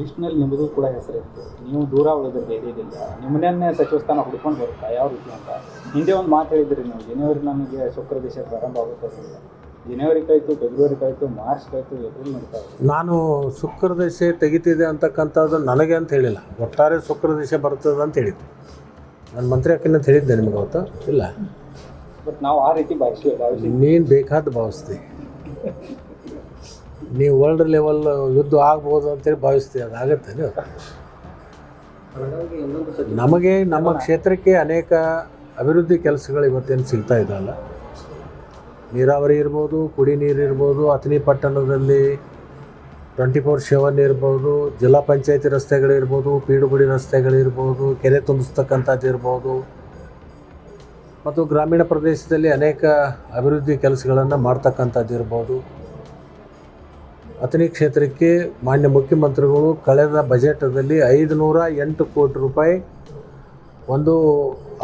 ಲಿಸ್ಟ್ನಲ್ಲಿ ನಿಮ್ಮದು ಕೂಡ ಹೆಸರಿತ್ತು, ನೀವು ದೂರ ಉಳಿದ್ರೆ ಧೈರ್ಯದಿಂದ ನಿಮ್ಮನ್ನೇ ಸಚಿವ ಸ್ಥಾನ ಹುಡ್ಕೊಂಡು ಬರುತ್ತಾ ಯಾವ ರೀತಿ ಅಂತ ಹಿಂದೆ ಒಂದು ಮಾತು ಹೇಳಿದ್ರಿ ನೀವು, ಜನವರಿ ನಮಗೆ ಶುಕ್ರ ದೇಶ ಪ್ರಾರಂಭ ಆಗುತ್ತೆ ಅಂತ. ಜನವರಿ ಕಳಿತು, ಫೆಬ್ರವರಿ ಕಳಿತು, ಮಾರ್ಚ್ ಕಳಿತು, ಏಪ್ರಿಲ್ ನಡೀತಾ ಇದೆ. ನಾನು ಶುಕ್ರ ದಶೆ ತೆಗಿತಿದೆ ಅಂತಕ್ಕಂಥದ್ದು ನನಗೆ ಅಂತ ಹೇಳಿಲ್ಲ, ಒಟ್ಟಾರೆ ಶುಕ್ರ ದಶೆ ಬರ್ತದೆ ಅಂತ ಹೇಳಿದ್ದೆ. ನಾನು ಮಂತ್ರಿ ಹಾಕಿನ ಅಂತ ಹೇಳಿದ್ದೆ ನಿಮ್ಗೆ ಅವತ್ತು ಇಲ್ಲ, ಬಟ್ ನಾವು ಆ ರೀತಿ ಭಾವಿಸಿ ನೀನು ಬೇಕಾದ ಭಾವಿಸ್ತಿ, ನೀವು ವರ್ಲ್ಡ್ ಲೆವೆಲ್ ಯುದ್ಧ ಆಗ್ಬೋದು ಅಂತೇಳಿ ಭಾವಿಸ್ತೀವಿ, ಅದಾಗತ್ತೆ. ನಮಗೆ ನಮ್ಮ ಕ್ಷೇತ್ರಕ್ಕೆ ಅನೇಕ ಅಭಿವೃದ್ಧಿ ಕೆಲಸಗಳು ಇವತ್ತೇನು ಸಿಗ್ತಾ ಇದ್ದಲ್ಲ, ನೀರಾವರಿ ಇರ್ಬೋದು, ಕುಡಿ ನೀರು ಇರ್ಬೋದು, ಅಥಣಿ ಪಟ್ಟಣದಲ್ಲಿ 24/7 ಇರ್ಬೋದು, ಜಿಲ್ಲಾ ಪಂಚಾಯತಿ ರಸ್ತೆಗಳಿರ್ಬೋದು, ಪೀಡುಗುಡಿ ರಸ್ತೆಗಳಿರ್ಬೋದು, ಕೆರೆ ತುಂಬಿಸ್ತಕ್ಕಂಥದ್ದು ಇರ್ಬೋದು, ಮತ್ತು ಗ್ರಾಮೀಣ ಪ್ರದೇಶದಲ್ಲಿ ಅನೇಕ ಅಭಿವೃದ್ಧಿ ಕೆಲಸಗಳನ್ನು ಮಾಡ್ತಕ್ಕಂಥದ್ದು ಇರ್ಬೋದು. ಅಥಣಿ ಕ್ಷೇತ್ರಕ್ಕೆ ಮಾನ್ಯ ಮುಖ್ಯಮಂತ್ರಿಗಳು ಕಳೆದ ಬಜೆಟದಲ್ಲಿ 508 ಕೋಟಿ ರೂಪಾಯಿ ಒಂದು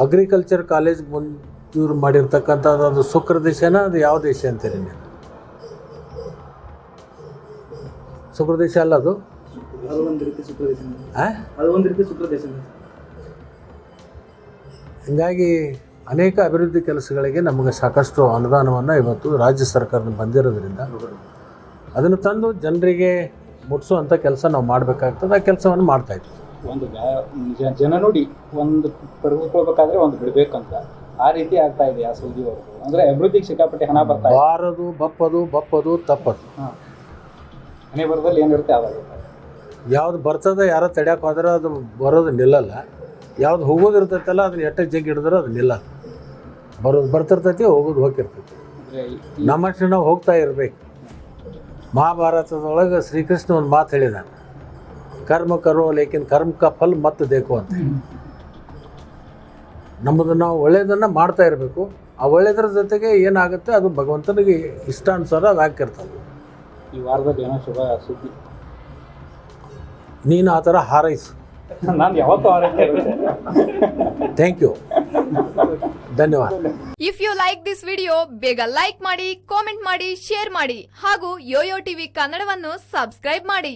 ಅಗ್ರಿಕಲ್ಚರ್ ಕಾಲೇಜ್ ಮಂಜೂರು ಮಾಡಿರ್ತಕ್ಕಂಥದ್ದು. ಅದು ಶುಕ್ರ ದೇಶನ ಅದು ಯಾವ ದೇಶ ಅಂತೀರಿ ನೀವು? ಶುಕ್ರ ದೇಶ ಅಲ್ಲ ಅದು, ಹೀಗಾಗಿ ಅನೇಕ ಅಭಿವೃದ್ಧಿ ಕೆಲಸಗಳಿಗೆ ನಮಗೆ ಸಾಕಷ್ಟು ಅನುದಾನವನ್ನು ಇವತ್ತು ರಾಜ್ಯ ಸರ್ಕಾರದಿಂದ ಬಂದಿರೋದ್ರಿಂದ ಅದನ್ನು ತಂದು ಜನರಿಗೆ ಮುಟ್ಟಿಸುವಂಥ ಕೆಲಸ ನಾವು ಮಾಡಬೇಕಾಗ್ತದೆ. ಆ ಕೆಲಸವನ್ನು ಮಾಡ್ತಾಯಿದ್ವಿ. ಒಂದು ಜನ ನೋಡಿ ಒಂದು ಪಡೆದುಕೊಳ್ಬೇಕಾದ್ರೆ ಒಂದು ಬಿಡಬೇಕಂತ ಆ ರೀತಿ ಆಗ್ತಾ ಇದೆ ಆ ಸುದ್ದಿವರೆಗೂ. ಅಂದರೆ ಅಭಿವೃದ್ಧಿಗೆ ಸಿಕ್ಕಾಪಟ್ಟೆ ಹಣ ಬರ್ತಾ ಇದೆ. ಬಾರದು ಬಪ್ಪದು ತಪ್ಪದು. ಹಾಂ, ಮನೆ ಬರದಲ್ಲಿ ಏನಿರುತ್ತೆ ಆವಾಗ ಯಾವ್ದು ಬರ್ತದೆ ಯಾರೋ ತಡ್ಯಾಕೆ ಹೋದ್ರೆ ಅದು ಬರೋದು ನಿಲ್ಲಲ್ಲ, ಯಾವ್ದು ಹೋಗೋದಿರ್ತೈತಲ್ಲ ಅದನ್ನ ಎಟ್ಟೆ ಜಗ್ಗಿ ಹಿಡಿದ್ರೆ ಅದು ನಿಲ್ಲಲ್ಲ. ಬರೋದು ಬರ್ತಿರ್ತೈತಿ, ಹೋಗೋದು ಹೋಗಿರ್ತೈತಿ. ನಮ್ಮಷ್ಟು ನಾವು ಹೋಗ್ತಾ ಇರಬೇಕು. ಮಹಾಭಾರತದೊಳಗೆ ಶ್ರೀಕೃಷ್ಣ ಒಂದು ಮಾತು ಹೇಳಿದ, ಕರ್ಮ ಕರೋ ಲೇಕಿನ್ ಕರ್ಮ ಕಾ ಫಲ್ ಮತ್ತೆ ದೇಕು ಅಂತ. ನಮ್ಮದು ನಾವು ಒಳ್ಳೆಯದನ್ನು ಮಾಡ್ತಾ ಇರಬೇಕು. ಆ ಒಳ್ಳೆಯದ್ರ ಜೊತೆಗೆ ಏನಾಗುತ್ತೆ ಅದು ಭಗವಂತನಿಗೆ ಇಷ್ಟಾನುಸಾರ ಅದು ಹಾಕಿರ್ತದೆ. ಈ ವಾರದಲ್ಲಿ ಏನೋ ಶುಭ ಸುದ್ದಿ ನೀನು ಆ ಥರ ಹಾರೈಸು. ನಾನು ಯಾವತ್ತೂ ಆರೈಕೆ ಇರುತ್ತೆ. ಥ್ಯಾಂಕ್ ಯು, ಧನ್ಯವಾದ. If you like this video ಬೇಗ ಲೈಕ್ ಮಾಡಿ, ಕಾಮೆಂಟ್ ಮಾಡಿ, ಶೇರ್ ಮಾಡಿ ಹಾಗೂ ಯೋಯೋ ಟಿವಿ ಕನ್ನಡವನ್ನು ಸಬ್ಸ್ಕ್ರೈಬ್ ಮಾಡಿ.